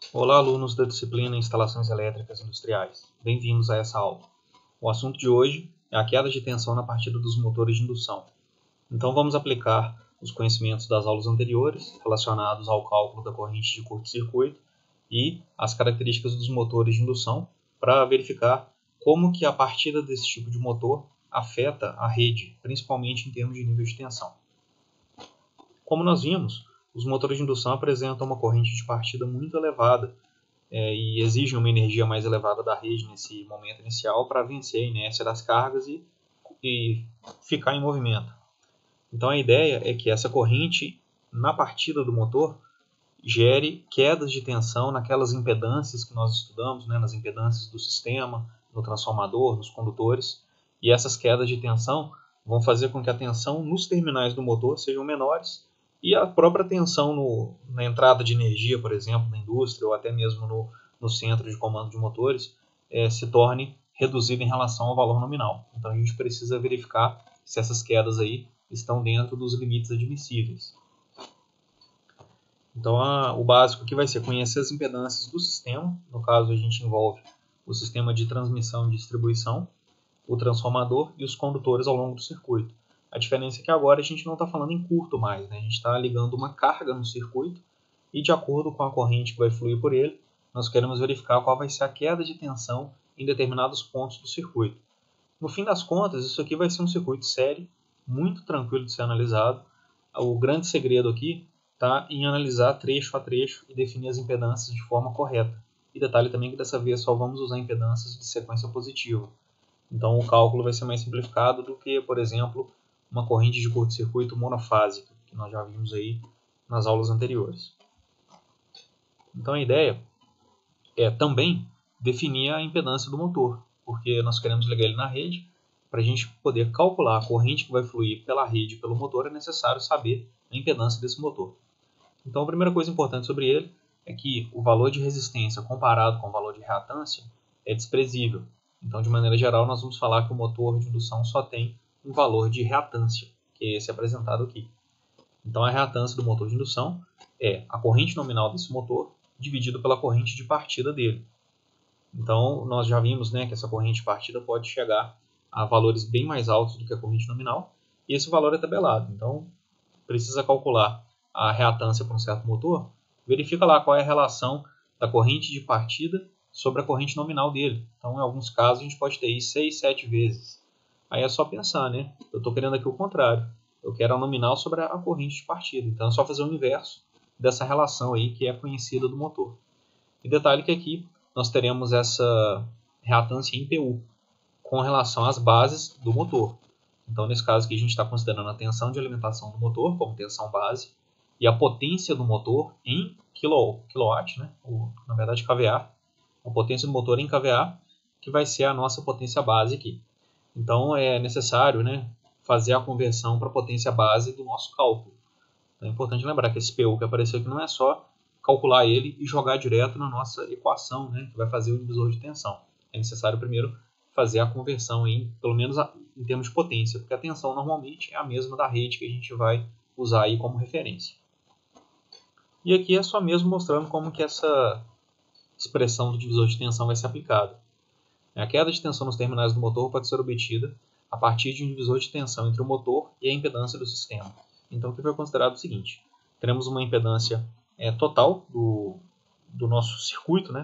Olá, alunos da disciplina Instalações Elétricas Industriais. Bem-vindos a essa aula. O assunto de hoje é a queda de tensão na partida dos motores de indução. Então, vamos aplicar os conhecimentos das aulas anteriores relacionados ao cálculo da corrente de curto-circuito e as características dos motores de indução para verificar como que a partida desse tipo de motor afeta a rede, principalmente em termos de nível de tensão. Como nós vimos, os motores de indução apresentam uma corrente de partida muito elevada e exigem uma energia mais elevada da rede nesse momento inicial para vencer a inércia das cargas e ficar em movimento. Então a ideia é que essa corrente na partida do motor gere quedas de tensão naquelas impedâncias que nós estudamos, nas impedâncias do sistema, no transformador, nos condutores, e essas quedas de tensão vão fazer com que a tensão nos terminais do motor sejam menores e a própria tensão na entrada de energia, por exemplo, na indústria ou até mesmo no centro de comando de motores, se torne reduzida em relação ao valor nominal. Então a gente precisa verificar se essas quedas aí estão dentro dos limites admissíveis. Então o básico aqui vai ser conhecer as impedâncias do sistema. No caso, a gente envolve o sistema de transmissão e distribuição, o transformador e os condutores ao longo do circuito. A diferença é que agora a gente não está falando em curto mais, A gente está ligando uma carga no circuito e, de acordo com a corrente que vai fluir por ele, nós queremos verificar qual vai ser a queda de tensão em determinados pontos do circuito. No fim das contas, isso aqui vai ser um circuito sério, muito tranquilo de ser analisado. O grande segredo aqui está em analisar trecho a trecho e definir as impedâncias de forma correta. E detalhe também que dessa vez só vamos usar impedâncias de sequência positiva. Então o cálculo vai ser mais simplificado do que, por exemplo, uma corrente de curto-circuito monofásica, que nós já vimos aí nas aulas anteriores. Então a ideia é também definir a impedância do motor, porque nós queremos ligar ele na rede. Para a gente poder calcular a corrente que vai fluir pela rede e pelo motor, é necessário saber a impedância desse motor. Então a primeira coisa importante sobre ele é que o valor de resistência comparado com o valor de reatância é desprezível. Então, de maneira geral, nós vamos falar que o motor de indução só tem um valor de reatância, que é esse apresentado aqui. Então, a reatância do motor de indução é a corrente nominal desse motor dividido pela corrente de partida dele. Então, nós já vimos que essa corrente de partida pode chegar a valores bem mais altos do que a corrente nominal, e esse valor é tabelado. Então, precisa calcular a reatância para um certo motor, verifica lá qual é a relação da corrente de partida sobre a corrente nominal dele. Então, em alguns casos, a gente pode ter aí 6, 7 vezes. Aí é só pensar, Eu estou querendo aqui o contrário. Eu quero a nominal sobre a corrente de partida. Então, é só fazer o inverso dessa relação aí que é conhecida do motor. E detalhe que aqui nós teremos essa reatância em PU com relação às bases do motor. Então, nesse caso aqui, a gente está considerando a tensão de alimentação do motor como tensão base e a potência do motor em kilowatt, ou, na verdade, kVA. A potência do motor em kVA, que vai ser a nossa potência base aqui. Então, é necessário fazer a conversão para a potência base do nosso cálculo. É importante lembrar que esse PU que apareceu aqui não é só calcular ele e jogar direto na nossa equação, que vai fazer o divisor de tensão. É necessário primeiro fazer a conversão, pelo menos em termos de potência, porque a tensão normalmente é a mesma da rede que a gente vai usar aí como referência. E aqui é só mesmo mostrando como que essa expressão do divisor de tensão vai ser aplicada. A queda de tensão nos terminais do motor pode ser obtida a partir de um divisor de tensão entre o motor e a impedância do sistema. Então, o que foi considerado o seguinte: teremos uma impedância total do nosso circuito,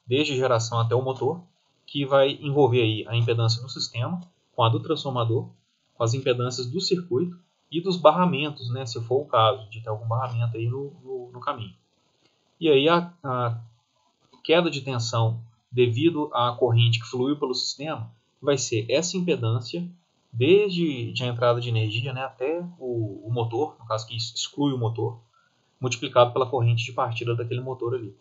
desde a geração até o motor, que vai envolver aí a impedância do sistema, com a do transformador, com as impedâncias do circuito e dos barramentos, se for o caso de ter algum barramento aí no caminho. E aí a queda de tensão devido à corrente que fluiu pelo sistema vai ser essa impedância desde a entrada de energia até o motor, no caso que exclui o motor, multiplicado pela corrente de partida daquele motor ali.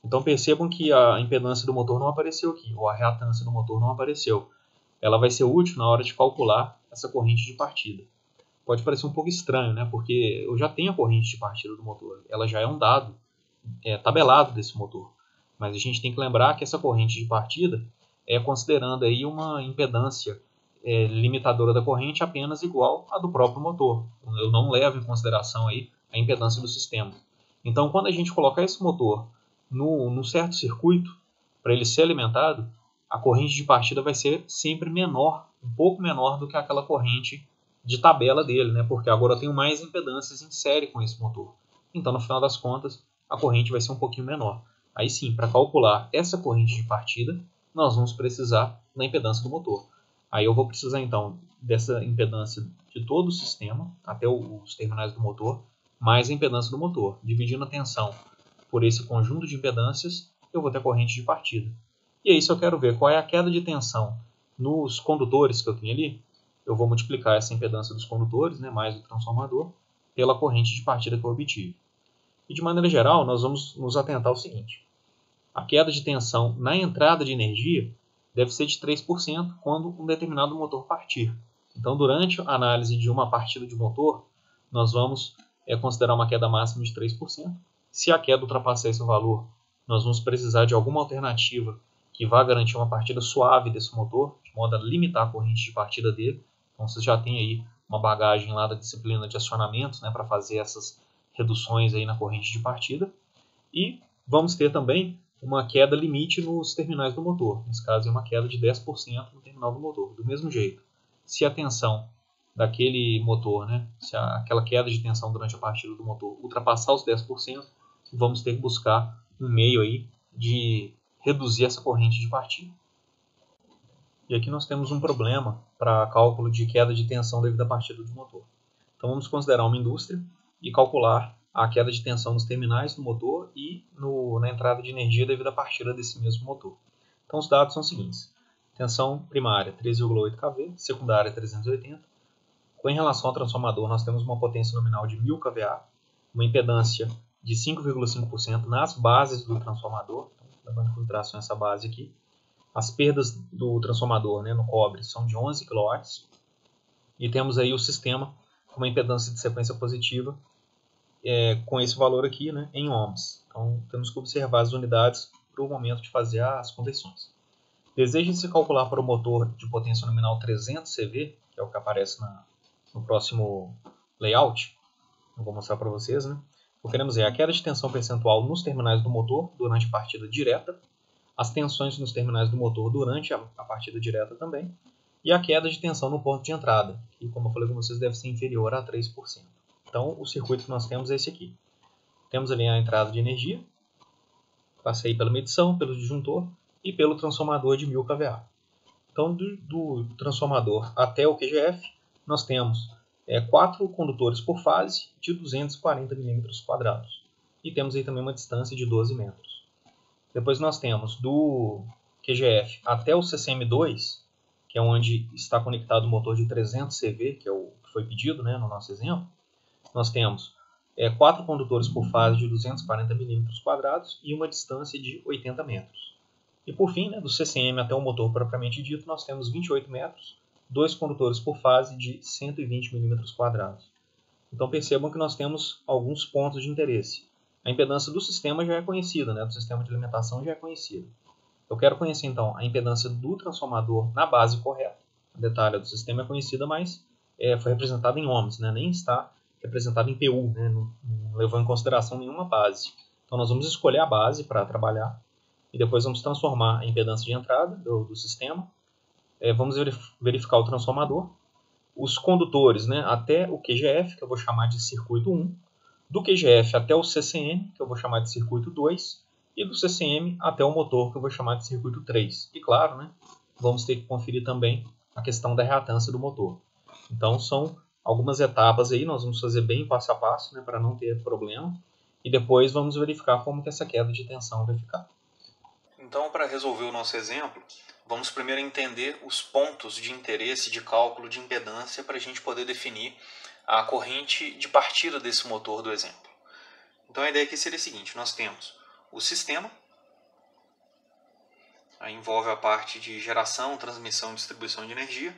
Então percebam que a impedância do motor não apareceu aqui, ou a reatância do motor não apareceu. Ela vai ser útil na hora de calcular essa corrente de partida. Pode parecer um pouco estranho, porque eu já tenho a corrente de partida do motor, ela já é um dado tabelado desse motor. Mas a gente tem que lembrar que essa corrente de partida é considerando aí uma impedância limitadora da corrente apenas igual à do próprio motor. Eu não levo em consideração aí a impedância do sistema. Então, quando a gente colocar esse motor no certo circuito, para ele ser alimentado, a corrente de partida vai ser sempre menor, um pouco menor do que aquela corrente de tabela dele, né? Porque agora eu tenho mais impedâncias em série com esse motor. Então, no final das contas, a corrente vai ser um pouquinho menor. Aí sim, para calcular essa corrente de partida, nós vamos precisar da impedância do motor. Aí eu vou precisar, então, dessa impedância de todo o sistema, até os terminais do motor, mais a impedância do motor. Dividindo a tensão por esse conjunto de impedâncias, eu vou ter a corrente de partida. E aí, se eu quero ver qual é a queda de tensão nos condutores que eu tenho ali, eu vou multiplicar essa impedância dos condutores, né, mais o transformador, pela corrente de partida que eu obtive. E de maneira geral, nós vamos nos atentar ao seguinte: a queda de tensão na entrada de energia deve ser de 3% quando um determinado motor partir. Então, durante a análise de uma partida de motor, nós vamos considerar uma queda máxima de 3%. Se a queda ultrapassar esse valor, nós vamos precisar de alguma alternativa que vá garantir uma partida suave desse motor, de modo a limitar a corrente de partida dele. Então, vocês já têm aí uma bagagem lá da disciplina de acionamentos, né, para fazer essas reduções aí na corrente de partida. E vamos ter também uma queda limite nos terminais do motor. Nesse caso, é uma queda de 10% no terminal do motor. Do mesmo jeito, se a tensão daquele motor, né, se aquela queda de tensão durante a partida do motor ultrapassar os 10%, vamos ter que buscar um meio aí de reduzir essa corrente de partida. E aqui nós temos um problema para cálculo de queda de tensão devido à partida do motor. Então vamos considerar uma indústria e calcular a queda de tensão nos terminais do motor e na entrada de energia devido à partida desse mesmo motor. Então os dados são os seguintes: tensão primária 3,8 kV, secundária 380. Com relação ao transformador, nós temos uma potência nominal de 1000 kVA, uma impedância de 5,5% nas bases do transformador, então, levando em consideração essa base aqui. As perdas do transformador, né, no cobre são de 11 kW. E temos aí o sistema com uma impedância de sequência positiva com esse valor aqui, né, em ohms. Então temos que observar as unidades para o momento de fazer as conversões. Deseja-se calcular para o motor de potência nominal 300 CV, que é o que aparece no próximo layout. Eu vou mostrar para vocês, né? O que queremos é a queda de tensão percentual nos terminais do motor durante a partida direta, as tensões nos terminais do motor durante a partida direta também, e a queda de tensão no ponto de entrada, que, como eu falei com vocês, deve ser inferior a 3%. Então, o circuito que nós temos é esse aqui. Temos ali a entrada de energia, passei pela medição, pelo disjuntor e pelo transformador de 1000 kVA. Então, do transformador até o QGF, nós temos 4 condutores por fase de 240 mm². E temos aí também uma distância de 12 metros. Depois nós temos do QGF até o CCM2, que é onde está conectado o motor de 300 CV, que é o que foi pedido, né, no nosso exemplo. Nós temos 4 condutores por fase de 240 mm² e uma distância de 80 metros. E por fim, né, do CCM até o motor propriamente dito, nós temos 28 metros, 2 condutores por fase de 120 mm². Então percebam que nós temos alguns pontos de interesse. A impedância do sistema já é conhecida, né, do sistema de alimentação já é conhecida. Eu quero conhecer então a impedância do transformador na base correta. A detalhe do sistema é conhecida, mas foi representada em ohms, né, nem está representada em PU, né, não levando em consideração nenhuma base. Então nós vamos escolher a base para trabalhar e depois vamos transformar a impedância de entrada do sistema. Vamos verificar o transformador, os condutores, né, até o QGF, que eu vou chamar de circuito 1, do QGF até o CCM, que eu vou chamar de circuito 2, e do CCM até o motor, que eu vou chamar de circuito 3. E claro, né, vamos ter que conferir também a questão da reatância do motor. Então são algumas etapas aí, nós vamos fazer bem passo a passo, né, para não ter problema. E depois vamos verificar como que essa queda de tensão vai ficar. Então, para resolver o nosso exemplo, vamos primeiro entender os pontos de interesse de cálculo de impedância para a gente poder definir a corrente de partida desse motor do exemplo. Então a ideia aqui seria a seguinte: nós temos o sistema, aí envolve a parte de geração, transmissão e distribuição de energia,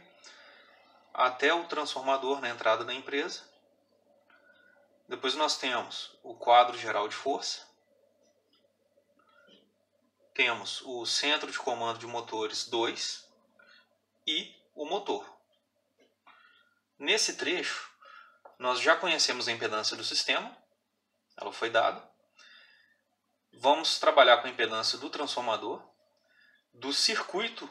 até o transformador na entrada da empresa. Depois nós temos o quadro geral de força, temos o centro de comando de motores 2 e o motor. Nesse trecho, nós já conhecemos a impedância do sistema, ela foi dada. vamos trabalhar com a impedância do transformador, do circuito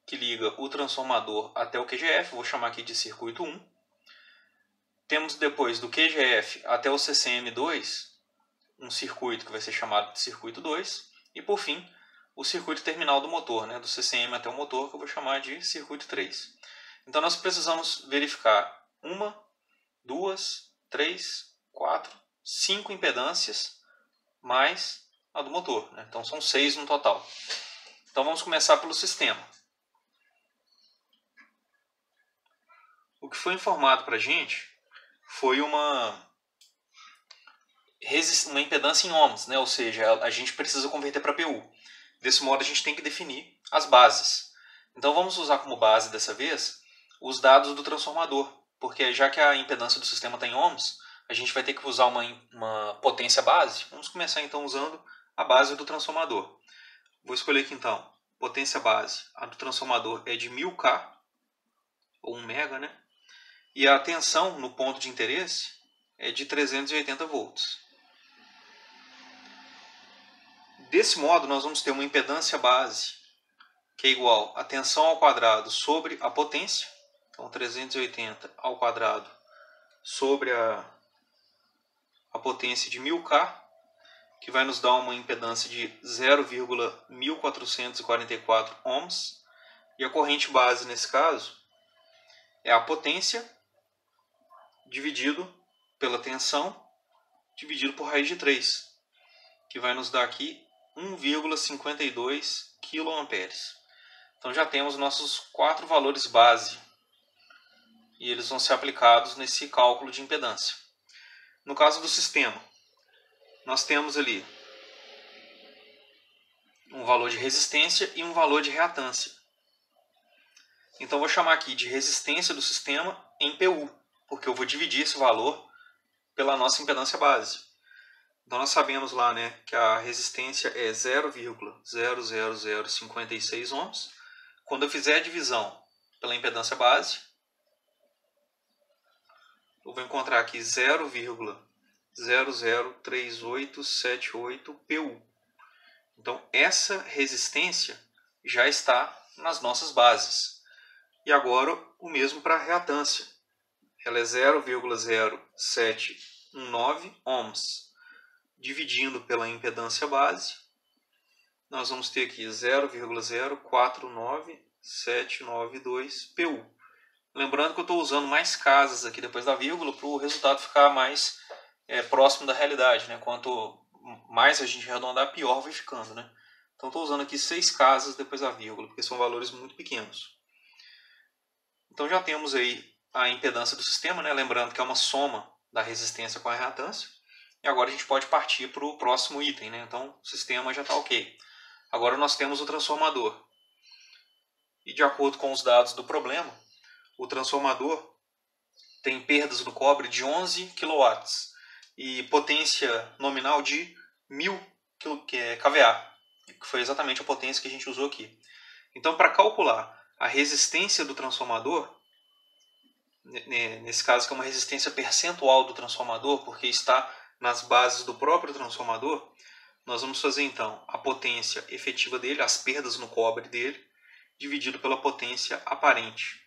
que liga o transformador até o QGF, vou chamar aqui de circuito 1. Temos depois do QGF até o CCM2, um circuito que vai ser chamado de circuito 2. E por fim, o circuito terminal do motor, né, do CCM até o motor, que eu vou chamar de circuito 3. Então nós precisamos verificar 1, 2, 3, 4, 5 impedâncias mais a do motor, né? Então são 6 no total. Então vamos começar pelo sistema. O que foi informado para a gente foi uma impedância em ohms, né? Ou seja, a gente precisa converter para PU. Desse modo a gente tem que definir as bases. Então vamos usar como base dessa vez os dados do transformador, porque já que a impedância do sistema está em ohms, a gente vai ter que usar uma potência base. Vamos começar então usando a base do transformador. Vou escolher aqui então, potência base, a do transformador é de 1000K, ou 1 mega, né? E a tensão no ponto de interesse é de 380 volts. Desse modo, nós vamos ter uma impedância base, que é igual a tensão ao quadrado sobre a potência, então 380 ao quadrado sobre a potência de 1000K, que vai nos dar uma impedância de 0,1444 ohms. E a corrente base, nesse caso, é a potência dividido pela tensão, dividido por raiz de 3, que vai nos dar aqui 1,52 kA. Então já temos nossos 4 valores base, e eles vão ser aplicados nesse cálculo de impedância. No caso do sistema, nós temos ali um valor de resistência e um valor de reatância. Então vou chamar aqui de resistência do sistema em PU, porque eu vou dividir esse valor pela nossa impedância base. Então nós sabemos lá, né, que a resistência é 0,00056 ohms. Quando eu fizer a divisão pela impedância base, eu vou encontrar aqui 0,003878 PU. Então essa resistência já está nas nossas bases. E agora o mesmo para a reatância. Ela é 0,0719 ohms. Dividindo pela impedância base, nós vamos ter aqui 0,049792 PU. Lembrando que eu estou usando mais casas aqui depois da vírgula para o resultado ficar mais próximo da realidade, né? Quanto mais a gente arredondar, pior vai ficando, né? Então estou usando aqui 6 casas depois da vírgula, porque são valores muito pequenos. Então já temos aí a impedância do sistema, né? Lembrando que é uma soma da resistência com a reatância. E agora a gente pode partir para o próximo item, né? Então o sistema já está ok. Agora nós temos o transformador. E de acordo com os dados do problema, o transformador tem perdas no cobre de 11 kW e potência nominal de 1000 kVA, que foi exatamente a potência que a gente usou aqui. Então, para calcular a resistência do transformador, nesse caso que é uma resistência percentual do transformador, porque está nas bases do próprio transformador, nós vamos fazer então a potência efetiva dele, as perdas no cobre dele, dividido pela potência aparente.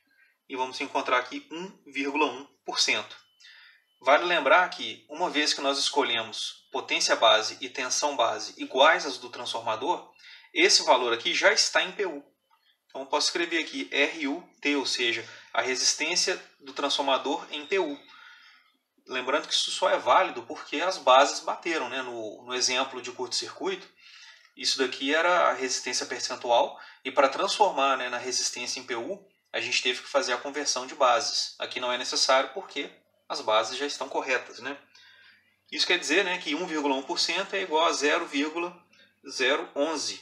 E vamos encontrar aqui 1,1%. Vale lembrar que, uma vez que nós escolhemos potência base e tensão base iguais às do transformador, esse valor aqui já está em PU. Então eu posso escrever aqui RUT, ou seja, a resistência do transformador em PU. Lembrando que isso só é válido porque as bases bateram, né? No exemplo de curto-circuito, isso daqui era a resistência percentual, e para transformar, né, na resistência em PU, a gente teve que fazer a conversão de bases. Aqui não é necessário porque as bases já estão corretas, né? Isso quer dizer, né, que 1,1% é igual a 0,011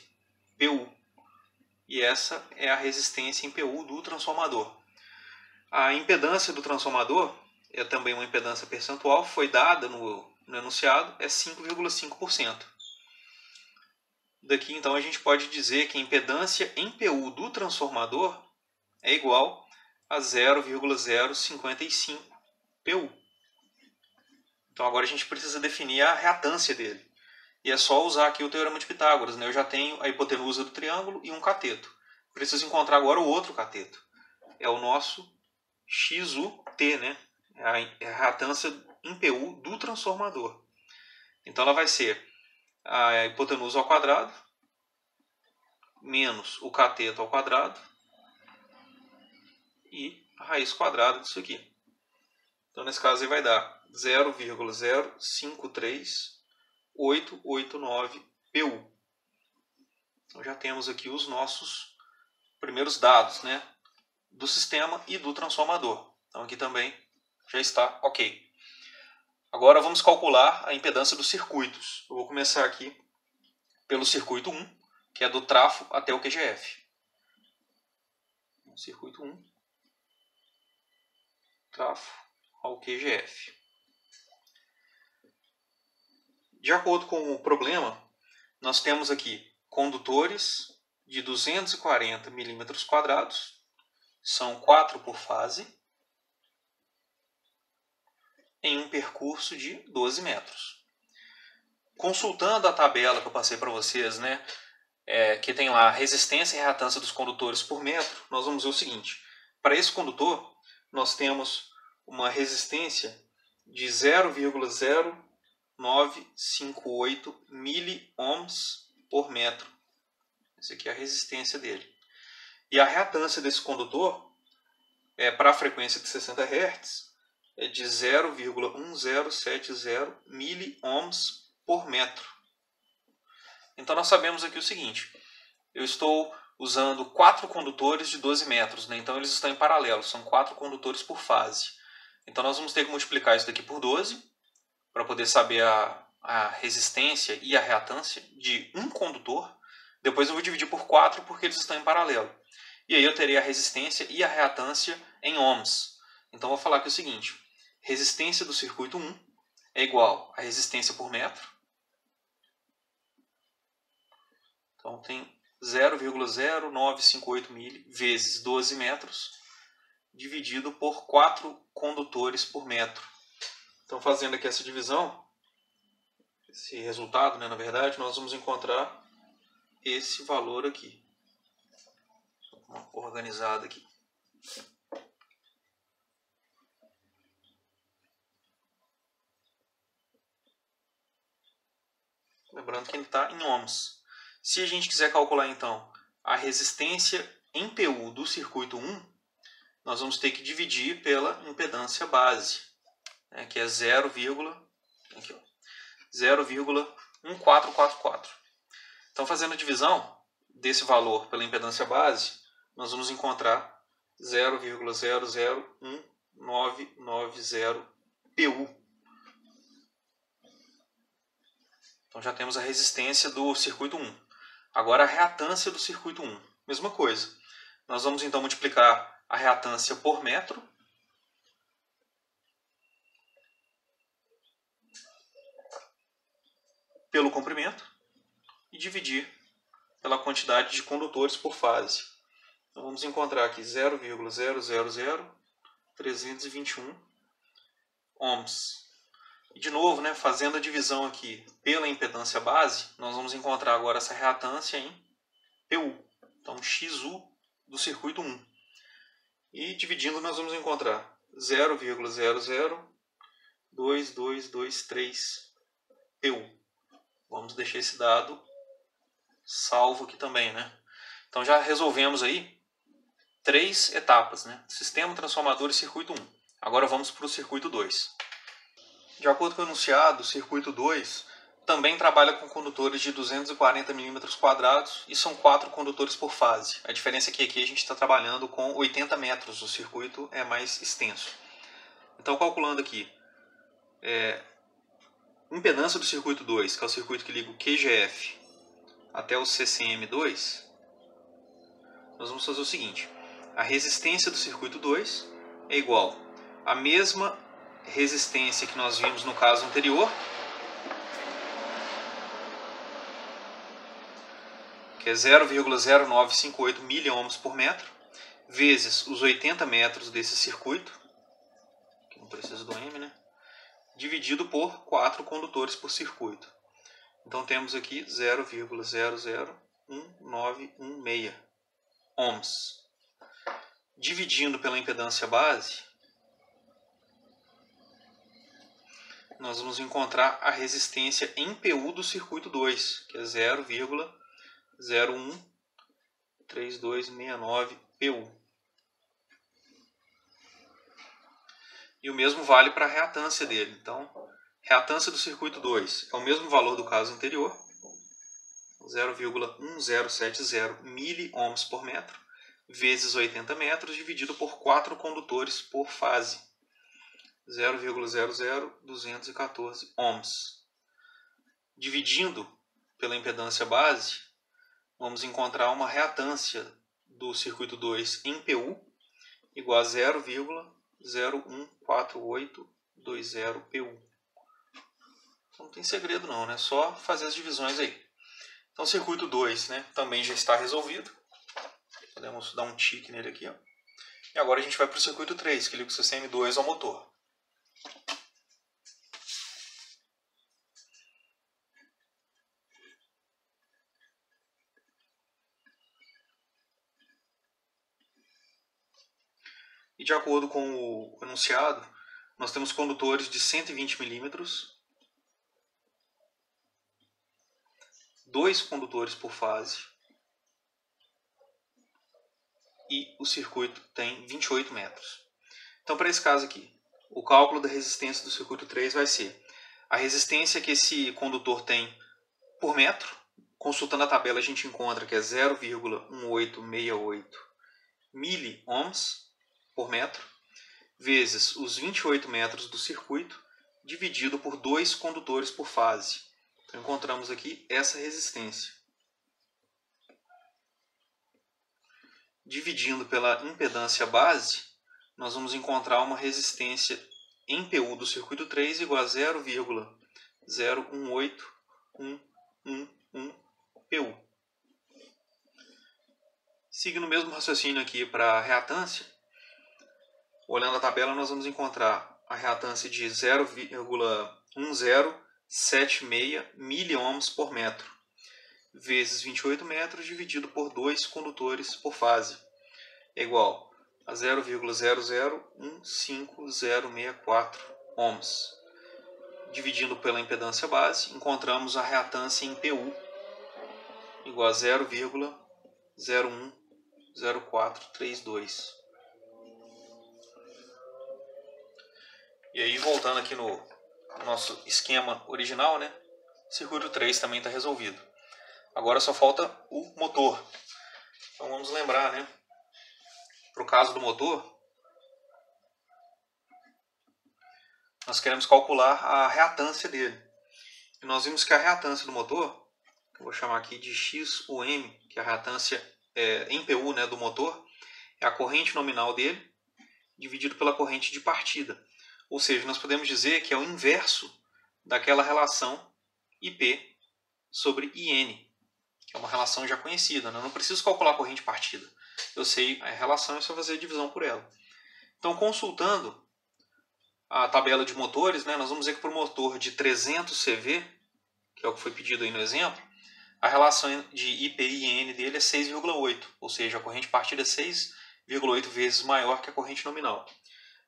PU. E essa é a resistência em PU do transformador. A impedância do transformador é também uma impedância percentual, foi dada no enunciado, é 5,5%. Daqui então a gente pode dizer que a impedância em PU do transformador é igual a 0,055 PU. Então agora a gente precisa definir a reatância dele. E é só usar aqui o Teorema de Pitágoras, né? Eu já tenho a hipotenusa do triângulo e um cateto. Preciso encontrar agora o outro cateto. É o nosso XUT, né? É a reatância em PU do transformador. Então ela vai ser a hipotenusa ao quadrado menos o cateto ao quadrado e a raiz quadrada disso aqui. Então nesse caso aí vai dar 0,053889 PU. Então já temos aqui os nossos primeiros dados, né, do sistema e do transformador. Então aqui também já está ok. Agora vamos calcular a impedância dos circuitos. Eu vou começar aqui pelo circuito 1, que é do trafo até o QGF. Circuito 1, trafo ao QGF. De acordo com o problema, nós temos aqui condutores de 240 milímetros quadrados, são 4 por fase, em um percurso de 12 metros. Consultando a tabela que eu passei para vocês, né, que tem lá resistência e reatância dos condutores por metro, nós vamos ver o seguinte. Para esse condutor, nós temos uma resistência de 0,0958 miliohms por metro. Essa aqui é a resistência dele. E a reatância desse condutor, para a frequência de 60 Hz, é de 0,1070 miliohms por metro. Então nós sabemos aqui o seguinte. Eu estou usando 4 condutores de 12 metros, né? Então eles estão em paralelo, são 4 condutores por fase. Então nós vamos ter que multiplicar isso daqui por 12, para poder saber a resistência e a reatância de um condutor. Depois eu vou dividir por 4 porque eles estão em paralelo. E aí eu terei a resistência e a reatância em ohms. Então eu vou falar aqui o seguinte. Resistência do circuito 1 é igual a resistência por metro. Então tem 0,0958 mil vezes 12 metros dividido por 4 condutores por metro. Então fazendo aqui essa divisão, esse resultado, né, na verdade, nós vamos encontrar esse valor aqui. Organizado aqui. Lembrando que ele está em ohms. Se a gente quiser calcular então a resistência em PU do circuito 1, nós vamos ter que dividir pela impedância base, né, que é 0,1444. Então fazendo a divisão desse valor pela impedância base, nós vamos encontrar 0,001990 PU. Então já temos a resistência do circuito 1. Agora a reatância do circuito 1. Mesma coisa. Nós vamos então multiplicar a reatância por metro pelo comprimento e dividir pela quantidade de condutores por fase. Então vamos encontrar aqui 0,000321 ohms. E de novo, né, fazendo a divisão aqui pela impedância base, nós vamos encontrar agora essa reatância em PU. Então XU do circuito 1. E dividindo nós vamos encontrar 0,002223 PU. Vamos deixar esse dado salvo aqui também, né? Então já resolvemos aí 3 etapas, né? Sistema, transformador e circuito 1. Agora vamos para o circuito 2. De acordo com o enunciado, o circuito 2 também trabalha com condutores de 240 milímetros quadrados e são 4 condutores por fase. A diferença é que aqui a gente está trabalhando com 80 metros, o circuito é mais extenso. Então, calculando aqui, impedância do circuito 2, que é o circuito que liga o QGF até o CCM2, nós vamos fazer o seguinte. A resistência do circuito 2 é igual à mesma resistência que nós vimos no caso anterior, que é 0,0958 miliohms por metro, vezes os 80 metros desse circuito, que não precisa do M, né? Dividido por 4 condutores por circuito. Então temos aqui 0,0011916 ohms. Dividindo pela impedância base, nós vamos encontrar a resistência em PU do circuito 2, que é 0,013269 PU. E o mesmo vale para a reatância dele. Então, reatância do circuito 2 é o mesmo valor do caso anterior, 0,1070 miliohms por metro, vezes 80 metros, dividido por 4 condutores por fase, 0,00214 ohms. Dividindo pela impedância base, vamos encontrar uma reatância do circuito 2 em PU igual a 0,014820 PU. Então não tem segredo não, né? Só fazer as divisões aí. Então o circuito 2, né, também já está resolvido. Podemos dar um tique nele aqui, ó. E agora a gente vai para o circuito 3, que liga o sistema M2 ao motor. E de acordo com o enunciado, nós temos condutores de 120 milímetros, 2 condutores por fase, e o circuito tem 28 metros. Então, para esse caso aqui, o cálculo da resistência do circuito 3 vai ser a resistência que esse condutor tem por metro. Consultando a tabela, a gente encontra que é 0,1868 miliohms por metro, vezes os 28 metros do circuito, dividido por 2 condutores por fase. Então, encontramos aqui essa resistência. Dividindo pela impedância base, nós vamos encontrar uma resistência em PU do circuito 3 igual a 0,018111 PU. Seguindo o mesmo raciocínio aqui para a reatância, olhando a tabela, nós vamos encontrar a reatância de 0,1076 miliohms por metro, vezes 28 metros, dividido por 2 condutores por fase, é igual a 0,0015064 ohms. Dividindo pela impedância base, encontramos a reatância em PU igual a 0,010432. E aí, voltando aqui no nosso esquema original, né? Circuito 3 também está resolvido. Agora só falta o motor. Então vamos lembrar, né? Para o caso do motor, nós queremos calcular a reatância dele. E nós vimos que a reatância do motor, que eu vou chamar aqui de XUM, que é a reatância em PU, né, do motor, é a corrente nominal dele, dividido pela corrente de partida. Ou seja, nós podemos dizer que é o inverso daquela relação IP sobre IN, que é uma relação já conhecida, né? Eu não preciso calcular a corrente de partida. Eu sei a relação, é só fazer a divisão por ela. Então, consultando a tabela de motores, né, nós vamos ver que para o motor de 300 CV, que é o que foi pedido aí no exemplo, a relação de IP e IN dele é 6,8, ou seja, a corrente de partida é 6,8 vezes maior que a corrente nominal.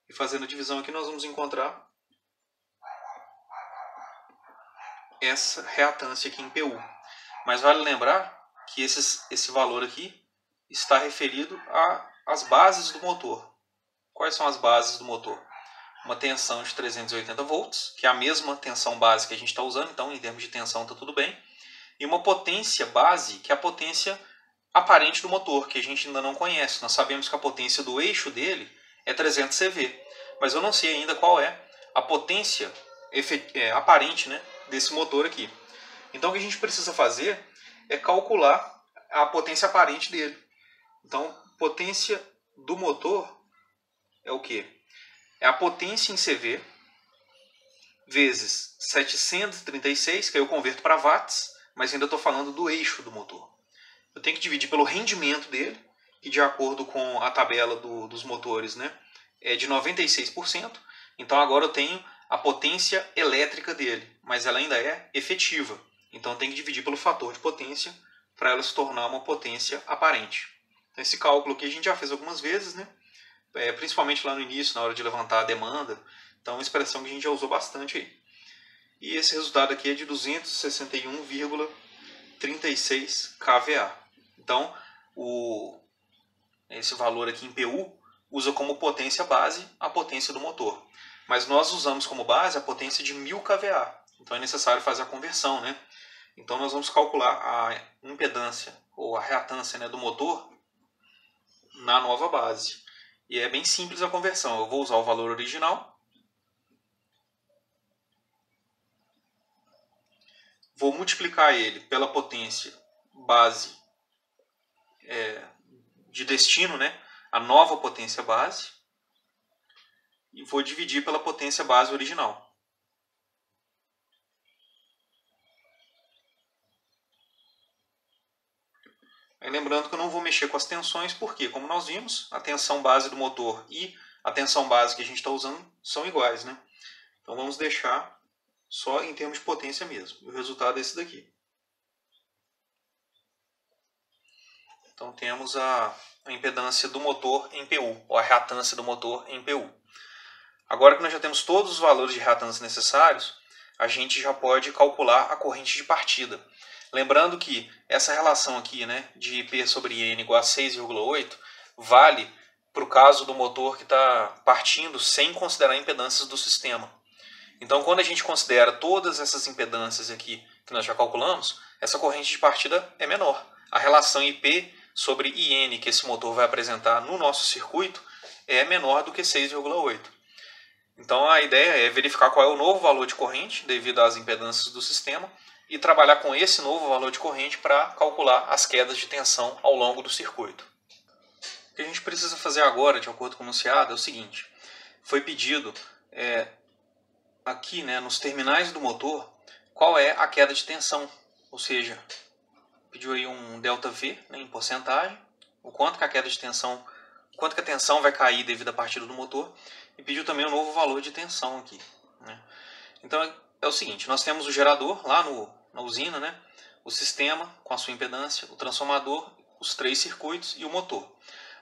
E fazendo a divisão aqui, nós vamos encontrar essa reatância aqui em PU. Mas vale lembrar que esse valor aqui está referido às bases do motor. Quais são as bases do motor? Uma tensão de 380 volts, que é a mesma tensão base que a gente está usando, então em termos de tensão está tudo bem. E uma potência base, que é a potência aparente do motor, que a gente ainda não conhece. Nós sabemos que a potência do eixo dele é 300 CV, mas eu não sei ainda qual é a potência aparente, né, desse motor aqui. Então o que a gente precisa fazer é calcular a potência aparente dele. Então, potência do motor é o quê? É a potência em CV vezes 736, que eu converto para watts, mas ainda estou falando do eixo do motor. Eu tenho que dividir pelo rendimento dele, que de acordo com a tabela dos motores, né, é de 96%. Então agora eu tenho a potência elétrica dele, mas ela ainda é efetiva. Então tem que dividir pelo fator de potência para ela se tornar uma potência aparente. Então, esse cálculo aqui a gente já fez algumas vezes, né? Principalmente lá no início, na hora de levantar a demanda. Então é uma expressão que a gente já usou bastante aí. E esse resultado aqui é de 261,36 kVA. Então, esse valor aqui em PU usa como potência base a potência do motor. Mas nós usamos como base a potência de 1000 kVA. Então é necessário fazer a conversão, né? Então nós vamos calcular a impedância ou a reatância, né, do motor na nova base. E é bem simples a conversão. Eu vou usar o valor original. Vou multiplicar ele pela potência base de destino, né? A nova potência base. E vou dividir pela potência base original. Aí, lembrando que eu não vou mexer com as tensões, porque, como nós vimos, a tensão base do motor e a tensão base que a gente está usando são iguais, né? Então vamos deixar só em termos de potência mesmo. E o resultado é esse daqui. Então temos a impedância do motor em PU, ou a reatância do motor em PU. Agora que nós já temos todos os valores de reatância necessários, a gente já pode calcular a corrente de partida. Lembrando que essa relação aqui, né, de P sobre N igual a 6,8 vale para o caso do motor que está partindo sem considerar impedâncias do sistema. Então, quando a gente considera todas essas impedâncias aqui que nós já calculamos, essa corrente de partida é menor. A relação IP sobre IN que esse motor vai apresentar no nosso circuito é menor do que 6,8. Então, a ideia é verificar qual é o novo valor de corrente devido às impedâncias do sistema e trabalhar com esse novo valor de corrente para calcular as quedas de tensão ao longo do circuito. O que a gente precisa fazer agora, de acordo com o enunciado, é o seguinte. Foi pedido aqui, né, nos terminais do motor, qual é a queda de tensão. Ou seja, pediu aí um ΔV, né, em porcentagem, o quanto que a queda de tensão, o quanto que a tensão vai cair devido à partida do motor, e pediu também um novo valor de tensão aqui, né? Então é o seguinte, nós temos o gerador lá na usina, né, o sistema com a sua impedância, o transformador, os 3 circuitos e o motor.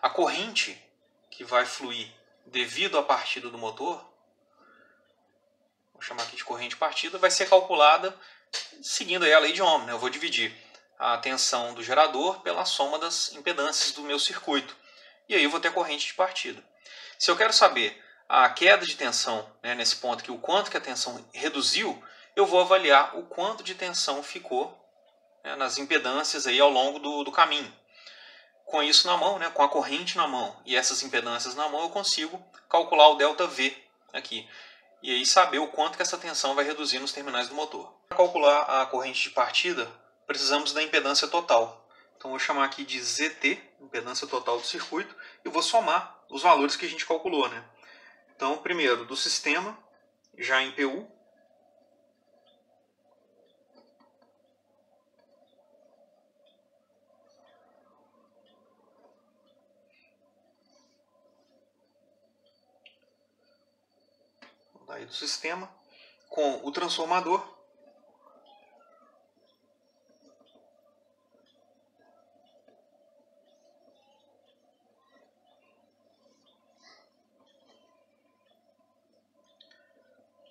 A corrente que vai fluir devido à partida do motor, vou chamar aqui de corrente partida, vai ser calculada seguindo aí a lei de Ohm, né? Eu vou dividir a tensão do gerador pela soma das impedâncias do meu circuito. E aí eu vou ter a corrente de partida. Se eu quero saber a queda de tensão, né, nesse ponto aqui, o quanto que a tensão reduziu, eu vou avaliar o quanto de tensão ficou, né, nas impedâncias aí ao longo do caminho. Com isso na mão, né, com a corrente na mão e essas impedâncias na mão, eu consigo calcular o ΔV aqui. E aí saber o quanto que essa tensão vai reduzir nos terminais do motor. Para calcular a corrente de partida, precisamos da impedância total. Então vou chamar aqui de ZT, impedância total do circuito, e vou somar os valores que a gente calculou, né? Então, primeiro, do sistema, já em PU. Daí do sistema, com o transformador.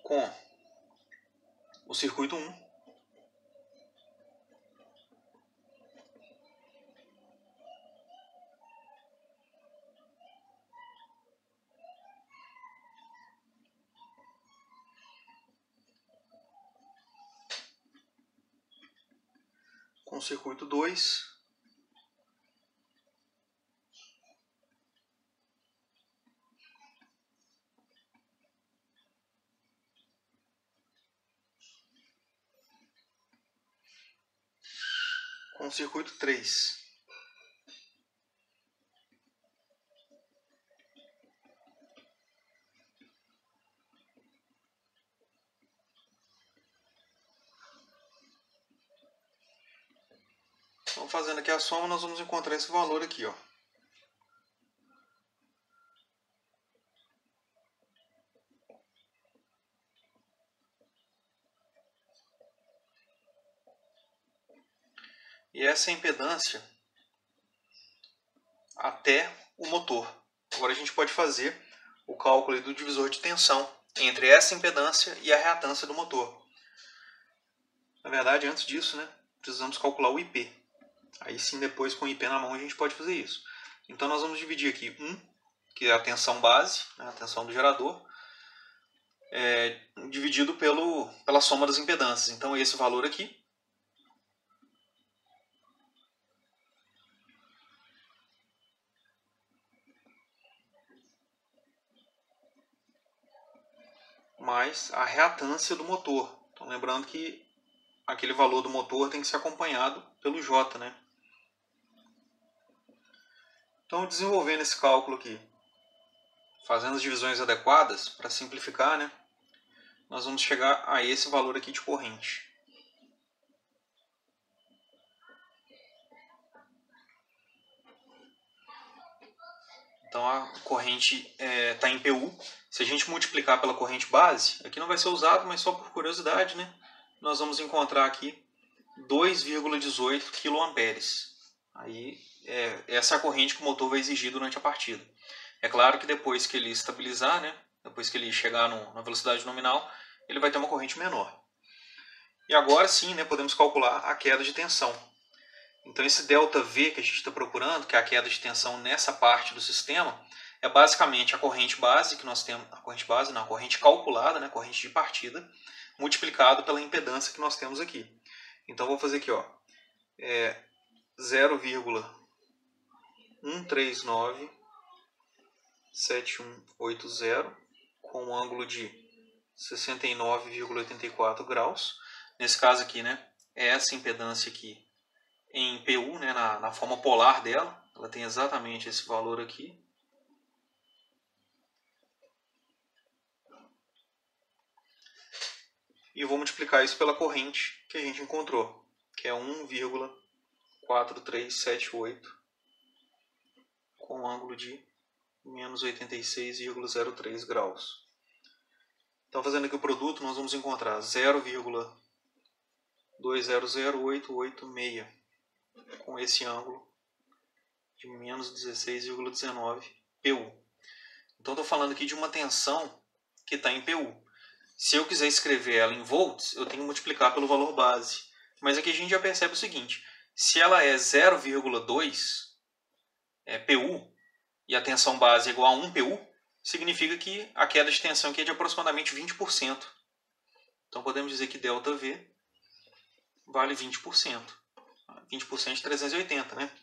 Com o circuito 1. Com o circuito 2. Com o circuito 3. Então, fazendo aqui a soma, nós vamos encontrar esse valor aqui, ó. e essa é a impedância até o motor. Agora a gente pode fazer o cálculo do divisor de tensão entre essa impedância e a reatância do motor. Na verdade, antes disso, né, precisamos calcular o IP. Aí sim, depois com o IP na mão, a gente pode fazer isso. Então nós vamos dividir aqui 1, que é a tensão base, né, a tensão do gerador, dividido pela soma das impedâncias. Então esse valor aqui mais a reatância do motor. Então lembrando que aquele valor do motor tem que ser acompanhado pelo J, né? Então, desenvolvendo esse cálculo aqui, fazendo as divisões adequadas, para simplificar, né, nós vamos chegar a esse valor aqui de corrente. Então, a corrente está em PU. Se a gente multiplicar pela corrente base, aqui não vai ser usado, mas só por curiosidade, né, nós vamos encontrar aqui 2,18 kA. Aí, essa é a corrente que o motor vai exigir durante a partida. É claro que depois que ele estabilizar, né, depois que ele chegar na velocidade nominal, ele vai ter uma corrente menor. E agora sim, né, podemos calcular a queda de tensão. Então esse ΔV que a gente está procurando, que é a queda de tensão nessa parte do sistema, é basicamente a corrente base que nós temos, a corrente calculada, né, corrente de partida, multiplicado pela impedância que nós temos aqui. Então vou fazer aqui, ó, 0,1397180 com um ângulo de 69,84 graus. Nesse caso aqui, né, é essa impedância aqui em PU, né, na forma polar dela. Ela tem exatamente esse valor aqui. E vou multiplicar isso pela corrente que a gente encontrou, que é 1,4378 com um ângulo de menos 86,03 graus. Então, fazendo aqui o produto, nós vamos encontrar 0,200886 com esse ângulo de menos 16,19 PU. Então, estou falando aqui de uma tensão que está em PU. Se eu quiser escrever ela em volts, eu tenho que multiplicar pelo valor base. Mas aqui a gente já percebe o seguinte, se ela é 0,2 PU e a tensão base é igual a 1 PU, significa que a queda de tensão aqui é de aproximadamente 20%. Então podemos dizer que ΔV vale 20%. 20% de 380, né?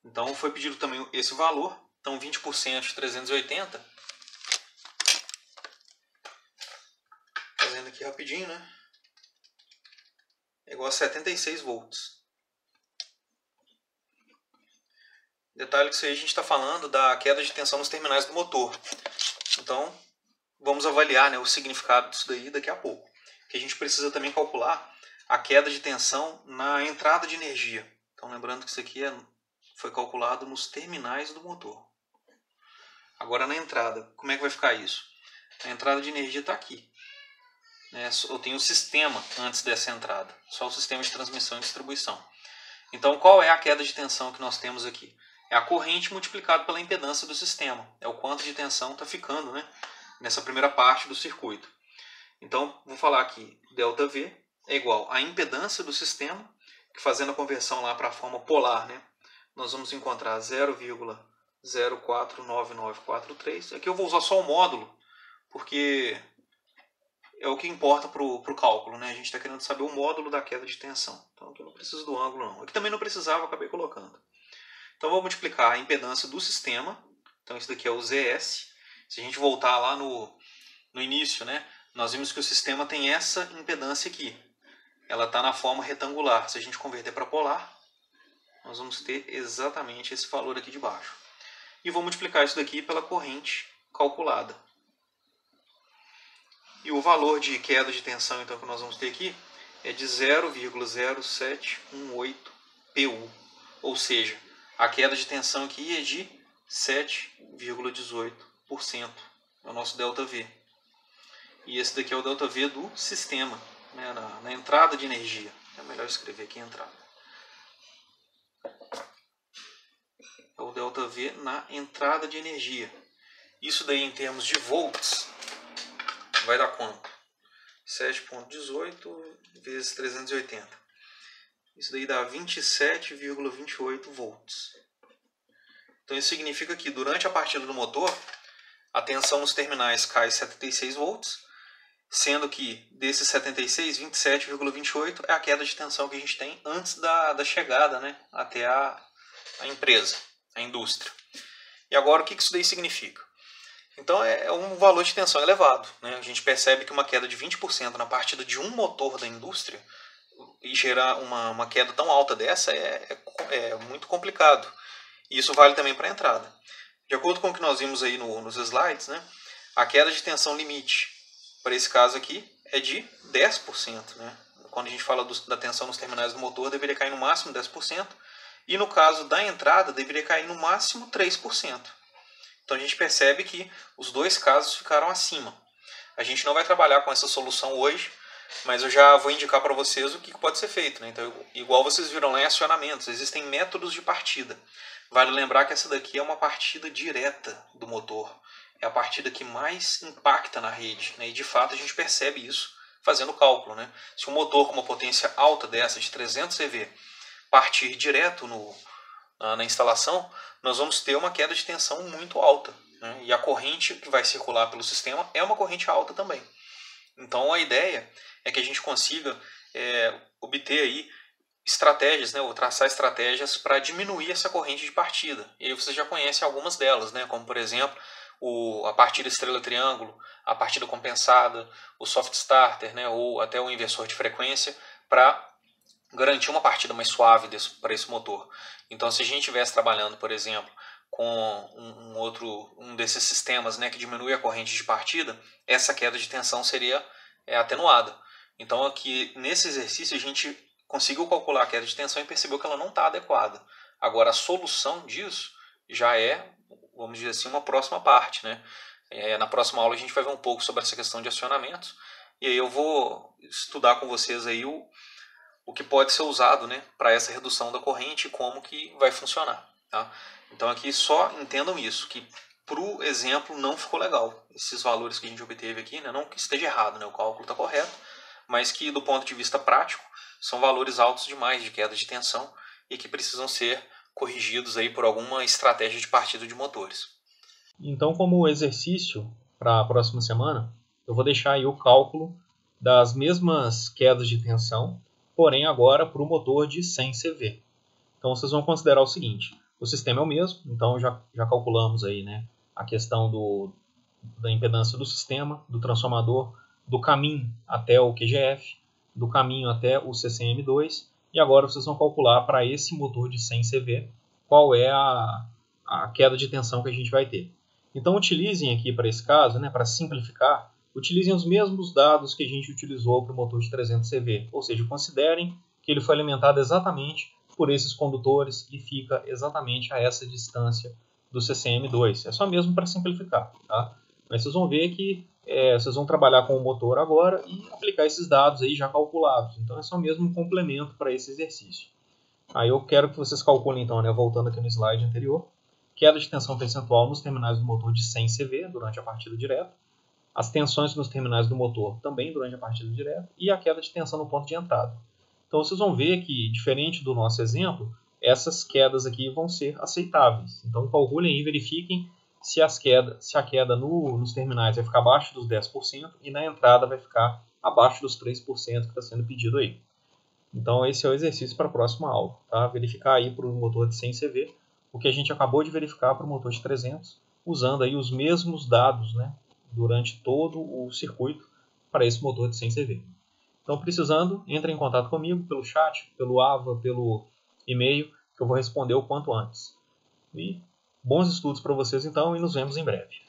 Então foi pedido também esse valor. Então 20% de 380. Fazendo aqui rapidinho, né? É igual a 76 volts. Detalhe que isso aí a gente está falando da queda de tensão nos terminais do motor. Então, vamos avaliar, né, o significado disso daí daqui a pouco. Que a gente precisa também calcular a queda de tensão na entrada de energia. Então, lembrando que isso aqui foi calculado nos terminais do motor. Agora, na entrada, como é que vai ficar isso? A entrada de energia está aqui. Eu tenho o sistema antes dessa entrada, só o sistema de transmissão e distribuição. Então, qual é a queda de tensão que nós temos aqui? É a corrente multiplicada pela impedância do sistema. É o quanto de tensão está ficando, né, nessa primeira parte do circuito. Então, vou falar aqui, ΔV é igual à impedância do sistema, que fazendo a conversão lá para a forma polar, né, nós vamos encontrar 0,049943. Aqui eu vou usar só o módulo, porque é o que importa para o cálculo, né? A gente está querendo saber o módulo da queda de tensão. Então aqui eu não preciso do ângulo não. Aqui também não precisava, eu acabei colocando. Então vou multiplicar a impedância do sistema. Então isso daqui é o ZS. Se a gente voltar lá no início, né, nós vimos que o sistema tem essa impedância aqui. Ela está na forma retangular. Se a gente converter para polar, nós vamos ter exatamente esse valor aqui de baixo. E vou multiplicar isso daqui pela corrente calculada. E o valor de queda de tensão então, que nós vamos ter aqui é de 0,0718 PU. Ou seja, a queda de tensão aqui é de 7,18%. É o nosso ΔV. E esse daqui é o ΔV do sistema, né, na entrada de energia. É melhor escrever aqui entrada. é o ΔV na entrada de energia. Isso daí em termos de volts vai dar quanto? 7,18 vezes 380. Isso daí dá 27,28 volts. Então isso significa que durante a partida do motor, a tensão nos terminais cai 76 volts, sendo que desses 76, 27,28 é a queda de tensão que a gente tem antes da chegada, né, até a empresa, a indústria. E agora o que isso daí significa? Então é um valor de tensão elevado, né? A gente percebe que uma queda de 20% na partida de um motor da indústria e gerar uma queda tão alta dessa é muito complicado. E isso vale também para a entrada. De acordo com o que nós vimos aí nos slides, né, a queda de tensão limite para esse caso aqui é de 10%. Né? Quando a gente fala da tensão nos terminais do motor, deveria cair no máximo 10%. E no caso da entrada, deveria cair no máximo 3%. Então a gente percebe que os dois casos ficaram acima. A gente não vai trabalhar com essa solução hoje, mas eu já vou indicar para vocês o que pode ser feito. Né? Então, igual vocês viram lá em acionamentos, existem métodos de partida. Vale lembrar que essa daqui é uma partida direta do motor. É a partida que mais impacta na rede. Né? E de fato a gente percebe isso fazendo o cálculo. Né? Se um motor com uma potência alta dessa, de 300 CV, partir direto na instalação, nós vamos ter uma queda de tensão muito alta. Né? E a corrente que vai circular pelo sistema é uma corrente alta também. Então a ideia é que a gente consiga obter aí estratégias, né, ou traçar estratégias para diminuir essa corrente de partida. E aí você já conhece algumas delas, né, como por exemplo a partida estrela-triângulo, a partida compensada, o soft starter, né, ou até o inversor de frequência, para garantir uma partida mais suave para esse motor. Então se a gente estivesse trabalhando, por exemplo, com um desses sistemas, né, que diminui a corrente de partida, essa queda de tensão seria atenuada. Então aqui nesse exercício a gente conseguiu calcular a queda de tensão e percebeu que ela não está adequada. Agora a solução disso já é, vamos dizer assim, uma próxima parte. Né? Na próxima aula a gente vai ver um pouco sobre essa questão de acionamentos e aí eu vou estudar com vocês aí o que pode ser usado, né, para essa redução da corrente e como que vai funcionar. Tá? Então aqui só entendam isso, que para o exemplo não ficou legal. Esses valores que a gente obteve aqui, né, não que esteja errado, né, o cálculo está correto, mas que do ponto de vista prático são valores altos demais de queda de tensão e que precisam ser corrigidos aí por alguma estratégia de partida de motores. Então, como exercício para a próxima semana, eu vou deixar aí o cálculo das mesmas quedas de tensão, porém agora para o motor de 100 CV. Então vocês vão considerar o seguinte: o sistema é o mesmo, então já calculamos aí, né, a questão da impedância do sistema, do transformador, do caminho até o QGF, do caminho até o CCM2, e agora vocês vão calcular para esse motor de 100 CV qual é a queda de tensão que a gente vai ter. Então utilizem aqui para esse caso, né, para simplificar, utilizem os mesmos dados que a gente utilizou para o motor de 300 CV, ou seja, considerem que ele foi alimentado exatamente por esses condutores e fica exatamente a essa distância do CCM2. É só mesmo para simplificar, tá? Mas vocês vão ver que vocês vão trabalhar com o motor agora e aplicar esses dados aí já calculados. Então é só mesmo um complemento para esse exercício. Aí eu quero que vocês calculem então, né, voltando aqui no slide anterior, queda de tensão percentual nos terminais do motor de 100 CV durante a partida direta, as tensões nos terminais do motor também durante a partida direta e a queda de tensão no ponto de entrada. Então vocês vão ver que, diferente do nosso exemplo, essas quedas aqui vão ser aceitáveis. Então calculem e verifiquem se a queda nos terminais vai ficar abaixo dos 10% e na entrada vai ficar abaixo dos 3% que está sendo pedido aí. Então esse é o exercício para a próxima aula. Tá? Verificar aí para o motor de 100 CV o que a gente acabou de verificar para o motor de 300, usando aí os mesmos dados, né, durante todo o circuito para esse motor de 100 CV. Então, precisando, entre em contato comigo pelo chat, pelo AVA, pelo e-mail, que eu vou responder o quanto antes. E bons estudos para vocês então e nos vemos em breve.